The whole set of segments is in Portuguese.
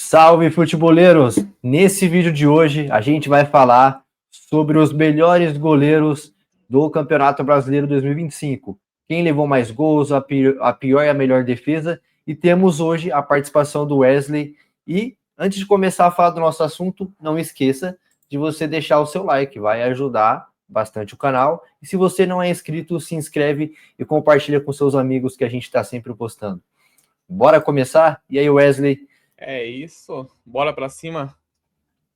Salve, futeboleiros! Nesse vídeo de hoje, a gente vai falar sobre os melhores goleiros do Campeonato Brasileiro 2025. Quem levou mais gols, a pior e a melhor defesa. E temos hoje a participação do Wesley. E antes de começar a falar do nosso assunto, não esqueça de você deixar o seu like, vai ajudar bastante o canal. E se você não é inscrito, se inscreve e compartilha com seus amigos que a gente está sempre postando. Bora começar? E aí, Wesley? É isso, bora pra cima.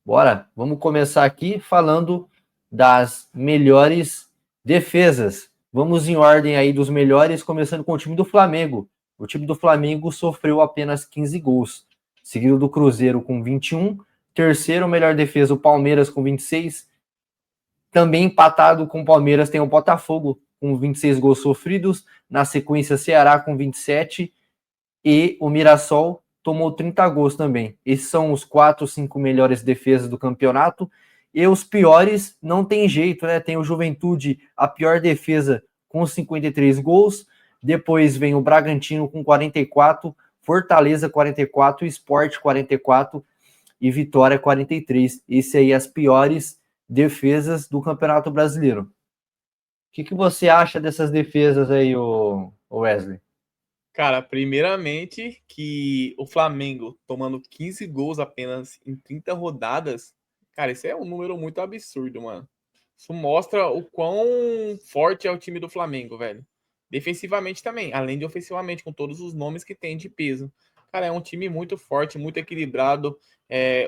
Bora, vamos começar aqui falando das melhores defesas. Vamos em ordem aí dos melhores, começando com o time do Flamengo. O time do Flamengo sofreu apenas 15 gols, seguido do Cruzeiro com 21, terceiro melhor defesa o Palmeiras com 26, também empatado com o Palmeiras tem o Botafogo com 26 gols sofridos, na sequência Ceará com 27 e o Mirassol tomou 30 gols também. Esses são os 4, 5 melhores defesas do campeonato. E os piores não tem jeito, né? Tem o Juventude, a pior defesa, com 53 gols. Depois vem o Bragantino com 44, Fortaleza 44, Sport 44 e Vitória 43. Esse aí as piores defesas do Campeonato Brasileiro. O que você acha dessas defesas aí, Wesley? Cara, primeiramente que o Flamengo tomando 15 gols apenas em 30 rodadas, cara, isso é um número muito absurdo, mano. Isso mostra o quão forte é o time do Flamengo, velho. Defensivamente também, além de ofensivamente, com todos os nomes que tem de peso. Cara, é um time muito forte, muito equilibrado.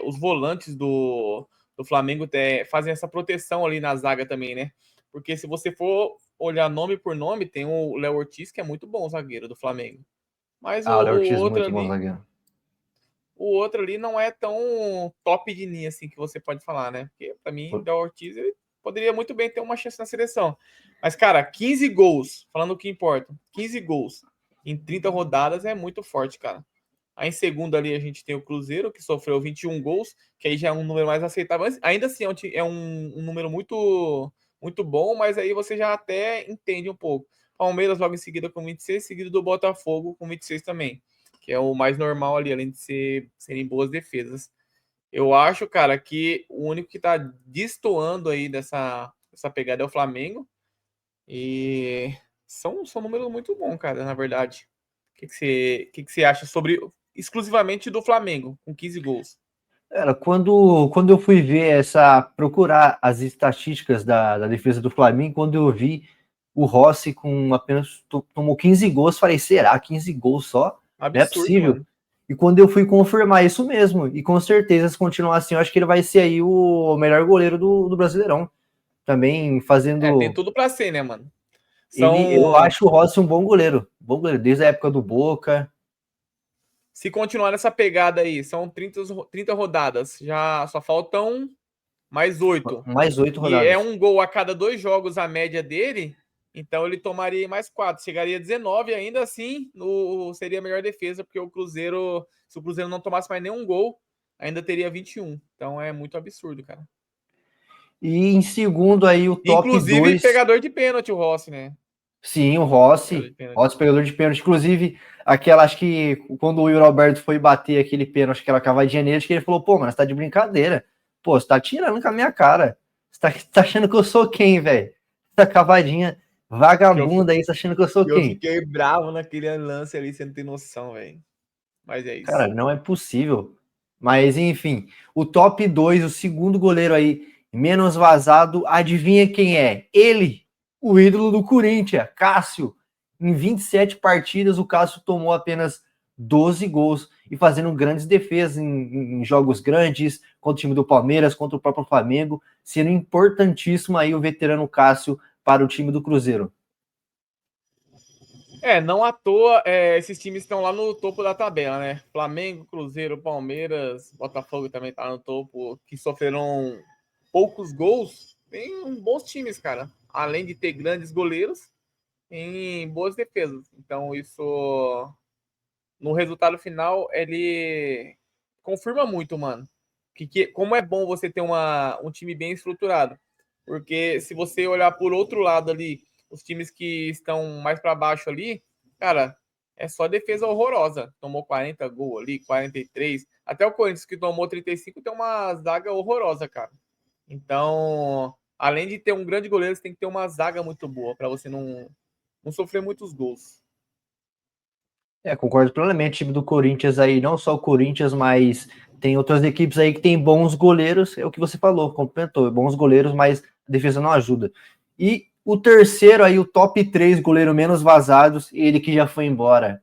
Os volantes do Flamengo fazem essa proteção ali na zaga também, né? Porque se você for olhar nome por nome, tem o Léo Ortiz, que é muito bom zagueiro do Flamengo. Mas Ah, o Léo Ortiz muito bom zagueiro. o outro ali não é tão top de linha assim que você pode falar, né? Porque pra mim, o Léo Ortiz ele poderia muito bem ter uma chance na seleção. Mas, cara, 15 gols, falando o que importa, 15 gols em 30 rodadas é muito forte, cara. Aí em segundo ali a gente tem o Cruzeiro, que sofreu 21 gols, que aí já é um número mais aceitável. Ainda assim é um número muito, muito bom, mas aí você já até entende um pouco. Palmeiras logo em seguida com 26, seguido do Botafogo com 26 também, que é o mais normal ali, além de serem boas defesas. Eu acho, cara, que o único que tá destoando aí dessa pegada é o Flamengo. E são números muito bons, cara, na verdade. O que você acha sobre exclusivamente do Flamengo, com 15 gols? Cara, quando eu fui ver procurar as estatísticas da defesa do Flamengo, quando eu vi o Rossi com apenas tomou 15 gols, falei, será 15 gols só? Não é Absurdo, possível. mano. E quando eu fui confirmar isso mesmo, e com certeza se continuar assim, eu acho que ele vai ser aí o melhor goleiro do Brasileirão. Também Tem fazendo. tudo pra ser, né, mano? Eu São. acho o Rossi um bom goleiro, desde a época do Boca. Se continuar nessa pegada aí, são 30 rodadas. Já só faltam mais 8. Mais 8 E é rodadas. um gol a cada 2 jogos a média dele. Então ele tomaria mais 4. Chegaria a 19, ainda assim seria a melhor defesa, porque se o Cruzeiro não tomasse mais nenhum gol, ainda teria 21. Então é muito absurdo, cara. E em segundo aí o top Inclusive 2. pegador de pênalti, o Rossi, né? Sim, o Pegador de Rossi. pênalti. Rossi, pegador de pênalti. Inclusive, acho que quando o Will Alberto foi bater aquele pênalti, aquela cavadinha nele, acho que ele falou, pô, mano, você tá de brincadeira. Pô, você tá tirando com a minha cara. Você tá achando que eu sou quem, velho? Essa cavadinha vagabunda aí, você tá achando que eu sou Eu quem? fiquei bravo naquele lance ali, você não tem noção, velho. Mas é Cara, isso. não é possível. Mas, enfim, o top 2, o segundo goleiro aí, menos vazado, adivinha quem é? Ele, o ídolo do Corinthians, Cássio. Em 27 partidas, o Cássio tomou apenas 12 gols e fazendo grandes defesas em jogos grandes, contra o time do Palmeiras, contra o próprio Flamengo, sendo importantíssimo aí o veterano Cássio para o time do Cruzeiro. Não à toa, esses times estão lá no topo da tabela, né? Flamengo, Cruzeiro, Palmeiras, Botafogo também tá no topo, que sofreram poucos gols. Tem bons times, cara. Além de ter grandes goleiros, em boas defesas. Então, isso, no resultado final, ele confirma muito, mano. Como é bom você ter um time bem estruturado. Porque se você olhar por outro lado ali, os times que estão mais para baixo ali, cara, é só defesa horrorosa. Tomou 40 gols ali, 43. Até o Corinthians, que tomou 35, tem uma zaga horrorosa, cara. Então, além de ter um grande goleiro, você tem que ter uma zaga muito boa para você não sofrer muitos gols. Concordo plenamente. O time do Corinthians aí, não só o Corinthians, mas tem outras equipes aí que tem bons goleiros. É o que você falou, complementou. Bons goleiros, mas a defesa não ajuda. E o terceiro aí, o top 3 goleiro menos vazados, ele que já foi embora.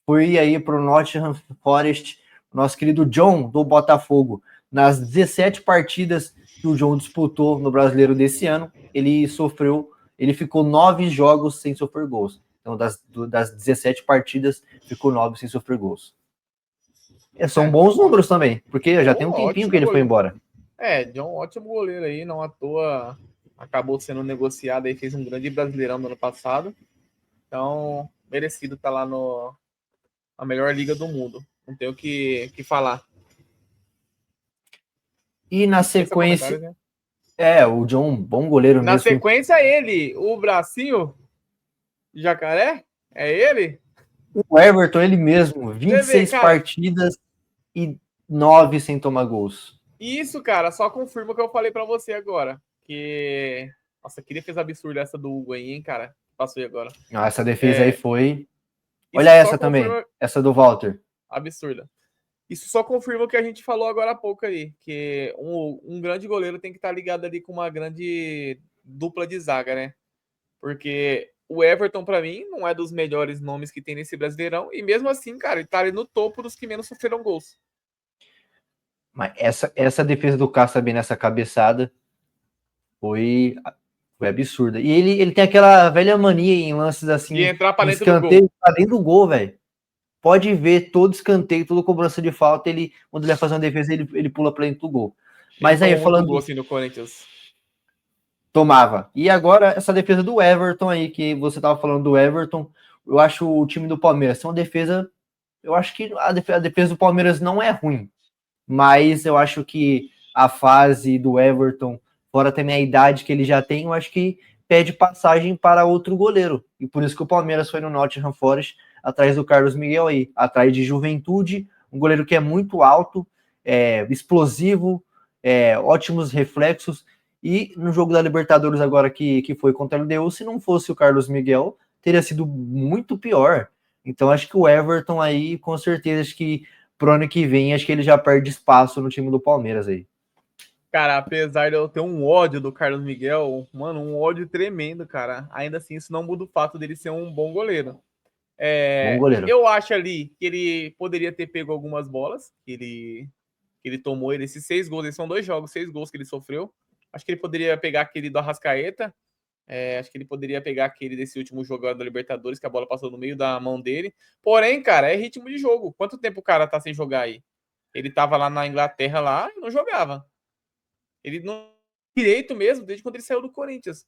Foi aí pro Nottingham Forest, nosso querido John do Botafogo. Nas 17 partidas que o John disputou no Brasileiro desse ano, ele ficou 9 jogos sem sofrer gols. Então, das 17 partidas, ficou 9 sem sofrer gols. São bons números também, porque já tem um tempinho que ele foi embora. John, ótimo goleiro aí, não à toa acabou sendo negociado aí, fez um grande Brasileirão no ano passado. Então, merecido estar lá na melhor liga do mundo. Não tenho o que falar. E na sequência, né? O John, bom goleiro na mesmo. Na sequência, ele, o bracinho jacaré, é ele? O Everton, ele mesmo, 26 partidas e 9 sem tomar gols. Isso, cara, só confirma o que eu falei pra você agora. Que. Nossa, que defesa absurda essa do Hugo aí, hein, cara? Passou aí agora. Essa defesa aí foi. Olha essa também, essa do Walter. Absurda. Isso só confirma o que a gente falou agora há pouco aí, que um grande goleiro tem que estar ligado ali com uma grande dupla de zaga, né? Porque o Everton, para mim, não é dos melhores nomes que tem nesse Brasileirão, e mesmo assim, cara, ele tá ali no topo dos que menos sofreram gols. Mas essa defesa do Cássio bem nessa cabeçada foi absurda. E ele tem aquela velha mania em lances assim, de entrar para dentro escanteio, do gol. Pra dentro do gol, velho. Pode ver todo escanteio, toda cobrança de falta, quando ele vai fazer uma defesa, ele pula pra dentro do gol. Mas aí, falando... gol assim no Corinthians. Tomava. E agora, essa defesa do Everton aí, que você tava falando do Everton, eu acho o time do Palmeiras uma defesa... Eu acho que a defesa do Palmeiras não é ruim, mas eu acho que a fase do Everton, fora também a idade que ele já tem, eu acho que pede passagem para outro goleiro. E por isso que o Palmeiras foi no Nottingham Forest, atrás do Carlos Miguel aí, atrás de Juventude, um goleiro que é muito alto, explosivo, ótimos reflexos. E no jogo da Libertadores agora que foi contra o LDU, se não fosse o Carlos Miguel, teria sido muito pior. Então acho que o Everton aí, com certeza, acho que pro ano que vem, acho que ele já perde espaço no time do Palmeiras aí. Cara, apesar de eu ter um ódio do Carlos Miguel, mano, um ódio tremendo, cara. Ainda assim, isso não muda o fato dele ser um bom goleiro. Bom goleiro. Eu acho ali que ele poderia ter pego algumas bolas que ele tomou. Esses 6 gols, esses são 2 jogos, 6 gols que ele sofreu. Acho que ele poderia pegar aquele do Arrascaeta. Acho que ele poderia pegar aquele desse último jogo da Libertadores, que a bola passou no meio da mão dele. Porém, cara, é ritmo de jogo. Quanto tempo o cara tá sem jogar aí? Ele tava lá na Inglaterra lá e não jogava. Ele não direito mesmo desde quando ele saiu do Corinthians.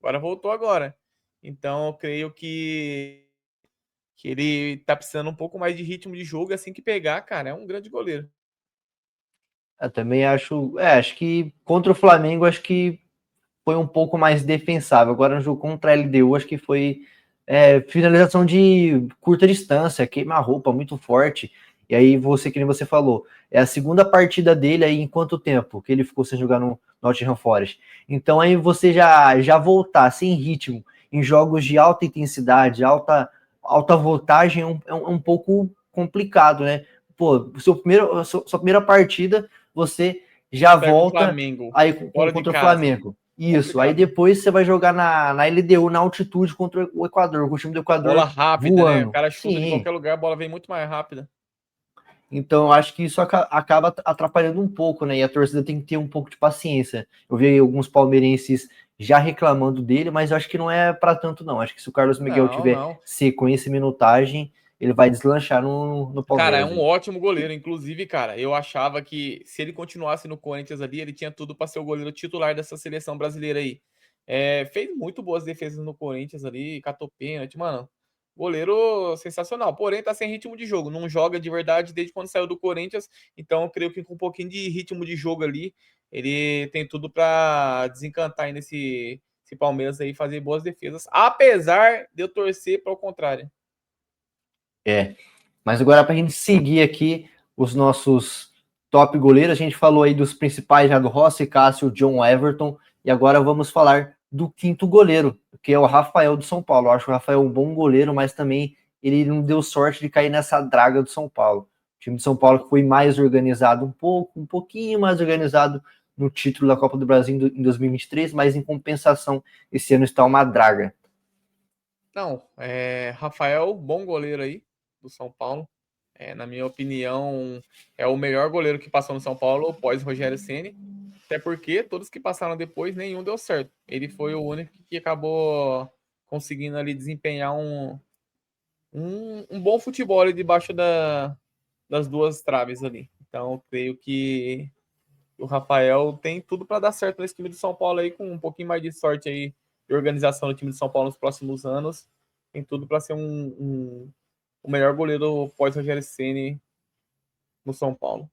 Agora voltou agora. Então, eu creio que ele tá precisando um pouco mais de ritmo de jogo, assim que pegar, cara, é um grande goleiro. Eu também acho que contra o Flamengo, acho que foi um pouco mais defensável. Agora no jogo contra a LDU, acho que foi finalização de curta distância, queima-roupa muito forte. E aí, que nem você falou, é a segunda partida dele aí em quanto tempo que ele ficou sem jogar no Nottingham Forest. Então aí você já voltar sem ritmo em jogos de alta intensidade, alta voltagem é um pouco complicado, né? Pô, sua primeira partida, você já volta aí contra o Flamengo. Isso, complicado. Aí depois você vai jogar na LDU, na altitude contra o Equador, com o time do Equador bola rápida, voando. Né? O cara chuta de qualquer lugar, a bola vem muito mais rápida. Então, eu acho que isso acaba atrapalhando um pouco, né? E a torcida tem que ter um pouco de paciência. Eu vi alguns palmeirenses já reclamando dele, mas eu acho que não é para tanto, não. Acho que se o Carlos Miguel tiver sequência e minutagem, ele vai deslanchar no Palmeiras. Cara, é um ótimo goleiro. Inclusive, cara, eu achava que se ele continuasse no Corinthians ali, ele tinha tudo para ser o goleiro titular dessa seleção brasileira aí. Fez muito boas defesas no Corinthians ali, catou pênalti, mano. Goleiro sensacional. Porém, tá sem ritmo de jogo. Não joga de verdade desde quando saiu do Corinthians. Então, eu creio que com um pouquinho de ritmo de jogo ali, ele tem tudo para desencantar aí nesse Palmeiras aí, fazer boas defesas. Apesar de eu torcer para o contrário. Mas agora, para a gente seguir aqui os nossos top goleiros, a gente falou aí dos principais já do Rossi, Cássio, John Everton, e agora vamos falar do quinto goleiro, que é o Rafael do São Paulo. Eu acho o Rafael um bom goleiro, mas também ele não deu sorte de cair nessa draga do São Paulo. O time de São Paulo que foi mais organizado um pouquinho mais organizado no título da Copa do Brasil em 2023, mas em compensação, esse ano está uma draga. Não, Rafael, bom goleiro aí do São Paulo. Na minha opinião, é o melhor goleiro que passou no São Paulo pós Rogério Ceni. Até porque todos que passaram depois, nenhum deu certo. Ele foi o único que acabou conseguindo ali desempenhar um bom futebol ali debaixo das duas traves ali. Então, eu creio que o Rafael tem tudo para dar certo nesse time do São Paulo aí, com um pouquinho mais de sorte aí de organização do time do São Paulo nos próximos anos. Tem tudo para ser o melhor goleiro pós-Rogério Ceni no São Paulo.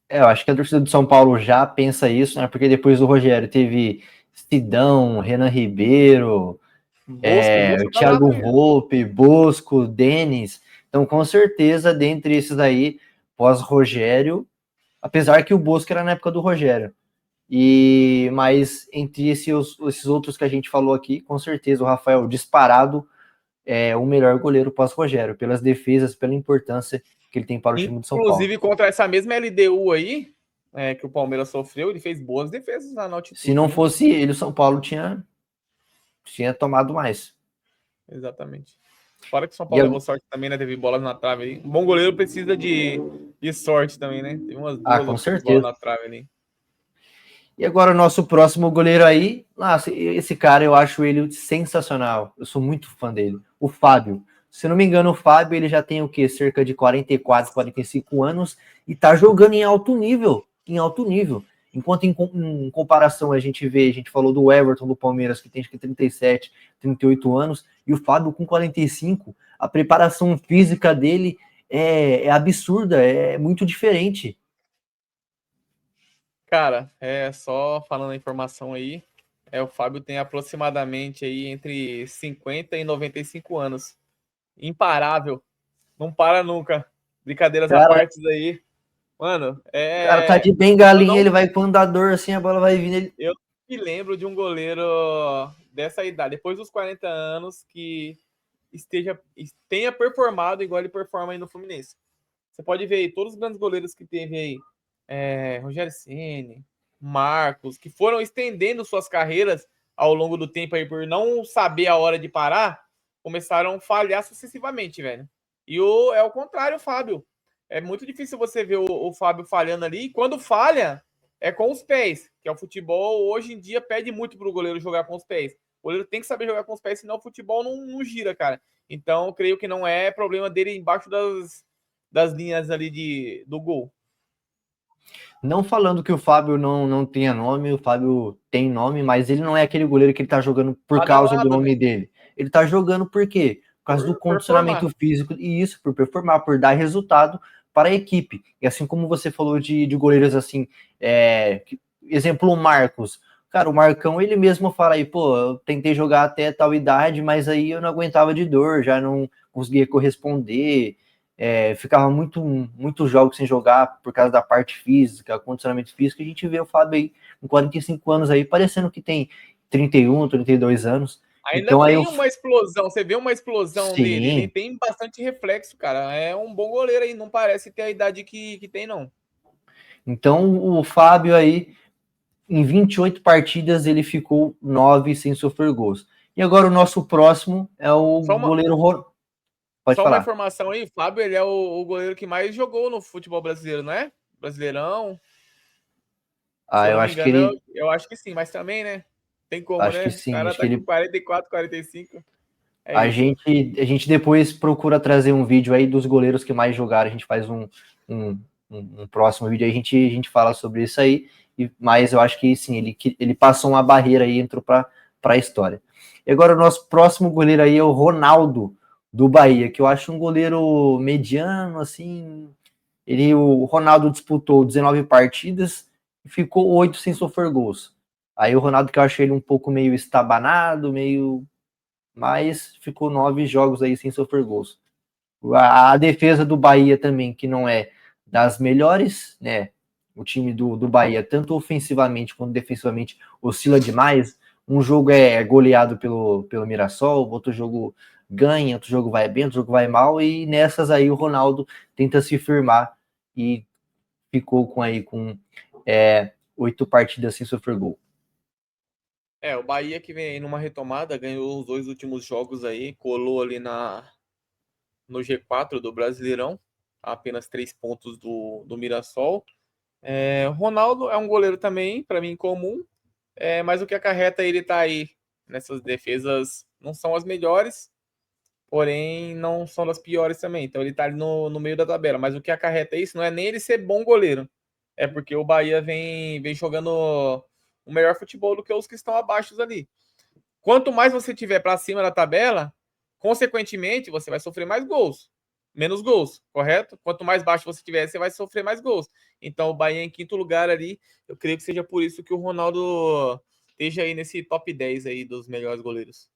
Eu acho que a torcida do São Paulo já pensa isso, né? Porque depois do Rogério teve Sidão, Renan Ribeiro, Bosco tá lá Thiago também. Volpe, Bosco, Denis. Então, com certeza, dentre esses aí, pós-Rogério, apesar que o Bosco era na época do Rogério. Mas entre esses outros que a gente falou aqui, com certeza o Rafael disparado é o melhor goleiro pós-Rogério, pelas defesas, pela importância que ele tem para o time de São Paulo. Inclusive, contra essa mesma LDU aí, que o Palmeiras sofreu, ele fez boas defesas na altitude. Se não fosse ele, o São Paulo tinha tomado mais. Exatamente. Fora que o São Paulo levou sorte também, né? Teve bolas na trave aí. Um bom goleiro precisa de sorte também, né? Teve umas duas com certeza. bolas na trave ali. E agora o nosso próximo goleiro aí, esse cara eu acho ele sensacional. Eu sou muito fã dele. O Fábio. Se não me engano, o Fábio ele já tem o quê? Cerca de 44, 45 anos e tá jogando em alto nível. Em alto nível. Enquanto em comparação a gente falou do Everton do Palmeiras, que tem acho que 37, 38 anos, e o Fábio com 45, a preparação física dele é absurda, é muito diferente. Cara, só falando a informação aí, o Fábio tem aproximadamente aí entre 50 e 95 anos. Imparável. Não para nunca. Brincadeiras à parte aí. Mano, O cara tá de bengalinha, ele vai com andador assim, a bola vai vindo. Eu me lembro de um goleiro dessa idade, depois dos 40 anos, que tenha performado igual ele performa aí no Fluminense. Você pode ver aí todos os grandes goleiros que teve aí, Rogério Ceni, Marcos, que foram estendendo suas carreiras ao longo do tempo aí por não saber a hora de parar, começaram a falhar sucessivamente, velho. E é o contrário, o Fábio. É muito difícil você ver o Fábio falhando ali. E quando falha, é com os pés, que é o futebol hoje em dia pede muito pro goleiro jogar com os pés. O goleiro tem que saber jogar com os pés, senão o futebol não gira, cara. Então, creio que não é problema dele embaixo das linhas ali do gol. Não falando que o Fábio não tenha nome, o Fábio tem nome, mas ele não é aquele goleiro que ele tá jogando por causa do nome dele. Ele tá jogando por quê? Por causa do condicionamento físico, e isso, por performar, por dar resultado para a equipe. E assim como você falou de goleiros assim, exemplo, o Marcos. Cara, o Marcão, ele mesmo fala aí, pô, eu tentei jogar até tal idade, mas aí eu não aguentava de dor, já não conseguia corresponder, ficava muitos jogos sem jogar por causa da parte física, condicionamento físico. A gente vê o Fábio aí com 45 anos aí, parecendo que tem 31, 32 anos. Ainda então, tem uma explosão, você vê uma explosão Sim. dele, ele tem bastante reflexo, cara. É um bom goleiro aí, não parece ter a idade que tem, não. Então, o Fábio aí, em 28 partidas, ele ficou 9 sem sofrer gols. E agora o nosso próximo é o goleiro... Pode falar. Uma informação aí, Fábio, ele é o goleiro que mais jogou no futebol brasileiro, não é? Brasileirão. Eu acho que ele... Eu acho que sim, mas também, né? Tem como, acho né? Que sim. O cara acho tá que com 44, 45. A gente depois procura trazer um vídeo aí dos goleiros que mais jogaram. A gente faz um próximo vídeo aí, a gente fala sobre isso aí. Mas eu acho que sim, ele passou uma barreira aí e entrou para a história. E agora o nosso próximo goleiro aí é o Ronaldo, do Bahia, que eu acho um goleiro mediano, assim. O Ronaldo disputou 19 partidas e ficou 8 sem sofrer gols. Aí o Ronaldo, que eu achei ele um pouco meio estabanado, mas ficou 9 jogos aí sem sofrer gols. A defesa do Bahia também, que não é das melhores, né? O time do Bahia, tanto ofensivamente quanto defensivamente, oscila demais. Um jogo é goleado pelo Mirassol, outro jogo ganha, outro jogo vai bem, outro jogo vai mal, e nessas aí o Ronaldo tenta se firmar e ficou com 8 partidas sem sofrer gol. O Bahia que vem aí numa retomada, ganhou os 2 últimos jogos aí, colou ali no G4 do Brasileirão, a apenas 3 pontos do Mirassol. Ronaldo é um goleiro também, para mim, comum, mas o que acarreta ele tá aí nessas defesas não são as melhores, porém não são das piores também. Então ele tá ali no meio da tabela, mas o que acarreta isso não é nem ele ser bom goleiro, é porque o Bahia vem jogando o melhor futebol do que os que estão abaixo ali. Quanto mais você tiver para cima da tabela, consequentemente, você vai sofrer mais gols. Menos gols, correto? Quanto mais baixo você tiver, você vai sofrer mais gols. Então, o Bahia em quinto lugar ali, eu creio que seja por isso que o Ronaldo esteja aí nesse top 10 aí dos melhores goleiros.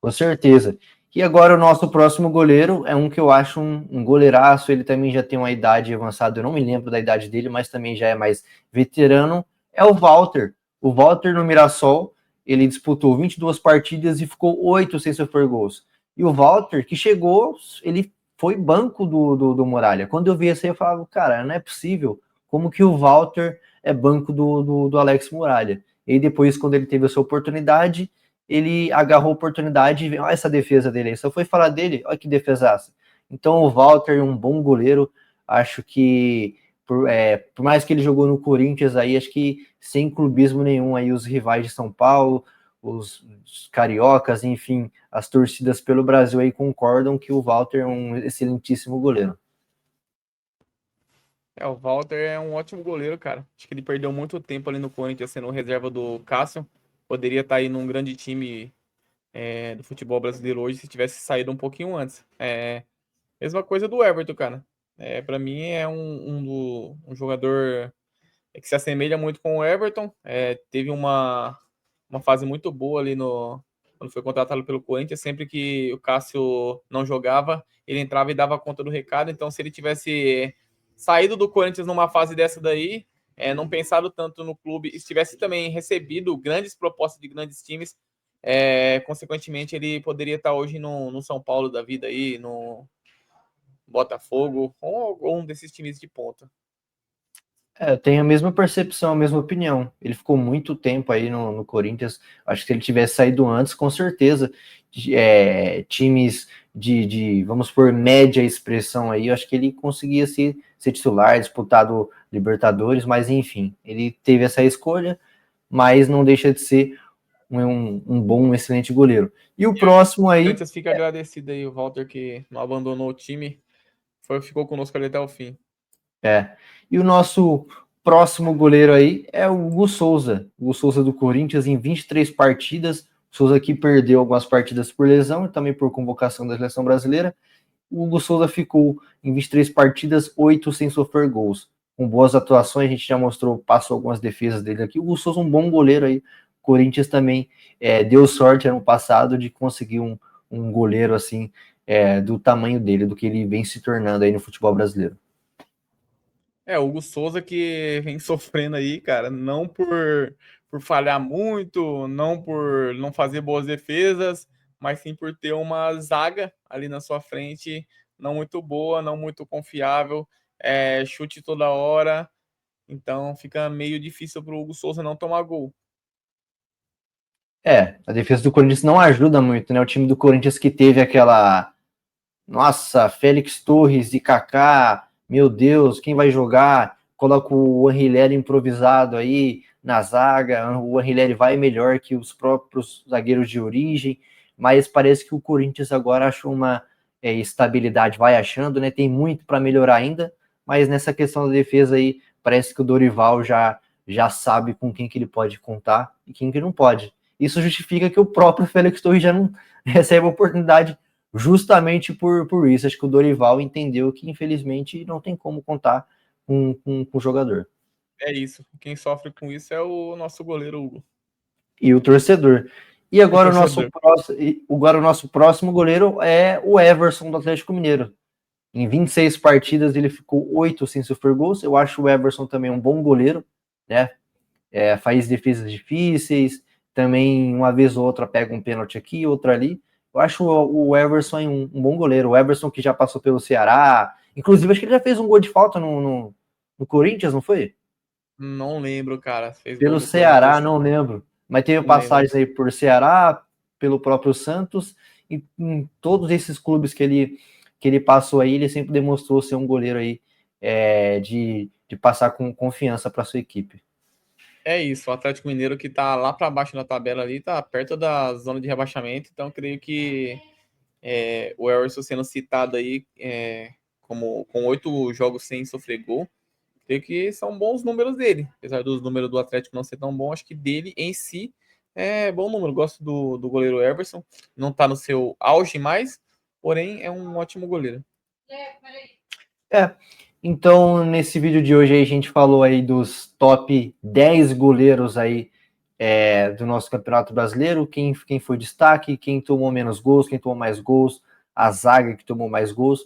Com certeza. E agora o nosso próximo goleiro é um que eu acho um goleiraço, ele também já tem uma idade avançada, eu não me lembro da idade dele, mas também já é mais veterano, é o Walter. O Walter no Mirassol, ele disputou 22 partidas e ficou 8 sem sofrer gols. E o Walter, que chegou, ele foi banco do Muralha. Quando eu vi isso aí, eu falava, cara, não é possível. Como que o Walter é banco do Alex Muralha? E depois, quando ele teve a sua oportunidade, ele agarrou a oportunidade e olha essa defesa dele aí. Só foi falar dele, olha que defesaça. Então o Walter é um bom goleiro. Acho que por mais que ele jogou no Corinthians aí, acho que sem clubismo nenhum aí, os rivais de São Paulo, os cariocas, enfim, as torcidas pelo Brasil aí concordam que o Walter é um excelentíssimo goleiro. O Walter é um ótimo goleiro, cara. Acho que ele perdeu muito tempo ali no Corinthians sendo reserva do Cássio. Poderia estar aí num grande time do futebol brasileiro hoje se tivesse saído um pouquinho antes. Mesma coisa do Everton, cara. Para mim é um jogador que se assemelha muito com o Everton. Teve uma fase muito boa ali quando foi contratado pelo Corinthians. Sempre que o Cássio não jogava, ele entrava e dava conta do recado. Então, se ele tivesse saído do Corinthians numa fase dessa daí, não pensado tanto no clube, e tivesse também recebido grandes propostas de grandes times, consequentemente ele poderia estar hoje no São Paulo da vida aí, no Botafogo, ou algum desses times de ponta. Eu tenho a mesma percepção, a mesma opinião. Ele ficou muito tempo aí no Corinthians. Acho que se ele tivesse saído antes, com certeza, times vamos por média expressão aí, eu acho que ele conseguia ser titular, disputado Libertadores, mas enfim, ele teve essa escolha, mas não deixa de ser um bom, um excelente goleiro. E o próximo aí. O Corinthians fica agradecido aí, o Walter, que não abandonou o time, ficou conosco ali até o fim. E o nosso próximo goleiro aí é o Hugo Souza. O Hugo Souza do Corinthians em 23 partidas. O Souza que perdeu algumas partidas por lesão e também por convocação da seleção brasileira. O Hugo Souza ficou em 23 partidas, 8 sem sofrer gols. Com boas atuações, a gente já passou algumas defesas dele aqui. O Hugo Souza é um bom goleiro aí. O Corinthians também deu sorte ano passado de conseguir um goleiro assim, do tamanho dele, do que ele vem se tornando aí no futebol brasileiro. O Hugo Souza que vem sofrendo aí, cara, não por falhar muito, não por não fazer boas defesas, mas sim por ter uma zaga ali na sua frente não muito boa, não muito confiável, chute toda hora, então fica meio difícil para o Hugo Souza não tomar gol. A defesa do Corinthians não ajuda muito, né? O time do Corinthians que teve aquela. Nossa, Félix Torres e Kaká, meu Deus, quem vai jogar? Coloca o Anrileri improvisado aí na zaga. O Anrileri vai melhor que os próprios zagueiros de origem, mas parece que o Corinthians agora achou uma estabilidade, vai achando, né? Tem muito para melhorar ainda, mas nessa questão da defesa aí, parece que o Dorival já sabe com quem que ele pode contar e quem que não pode. Isso justifica que o próprio Félix Torres já não recebe a oportunidade justamente por isso. Acho que o Dorival entendeu que, infelizmente, não tem como contar com o jogador. É isso. Quem sofre com isso é o nosso goleiro Hugo. E o torcedor. E agora o nosso próximo goleiro é o Everson do Atlético Mineiro. Em 26 partidas ele ficou 8 sem sofrer gols. Eu acho o Everson também um bom goleiro, né? Faz defesas difíceis, também uma vez ou outra pega um pênalti aqui, outro ali. Eu acho o Everson um bom goleiro. O Everson que já passou pelo Ceará, inclusive acho que ele já fez um gol de falta no Corinthians, não foi? Não lembro, cara. Pelo Ceará, não lembro. Mas teve passagens aí por Ceará, pelo próprio Santos, e em todos esses clubes que ele passou aí, ele sempre demonstrou ser um goleiro aí de passar com confiança para sua equipe. É isso, o Atlético Mineiro que tá lá para baixo na tabela ali, tá perto da zona de rebaixamento, então creio que o Everson sendo citado aí como com 8 jogos sem sofrer gol, creio que são bons números dele, apesar dos números do Atlético não ser tão bom, acho que dele em si é bom número. Gosto do goleiro Everson, não tá no seu auge mais, porém é um ótimo goleiro. Então, nesse vídeo de hoje aí, a gente falou aí dos top 10 goleiros aí do nosso Campeonato Brasileiro, quem foi destaque, quem tomou menos gols, quem tomou mais gols, a zaga que tomou mais gols.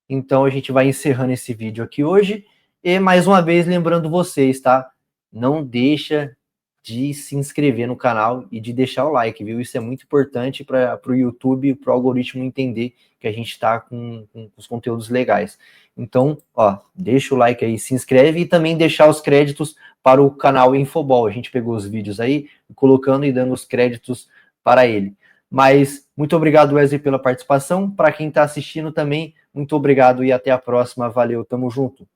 Então, a gente vai encerrando esse vídeo aqui hoje. E, mais uma vez, lembrando vocês, tá? Não deixa de se inscrever no canal e de deixar o like, viu? Isso é muito importante para o YouTube, para o algoritmo entender que a gente está com os conteúdos legais. Então, deixa o like aí, se inscreve e também deixar os créditos para o canal Infobol. A gente pegou os vídeos aí, colocando e dando os créditos para ele. Mas muito obrigado, Wesley, pela participação. Para quem está assistindo também, muito obrigado e até a próxima. Valeu, tamo junto.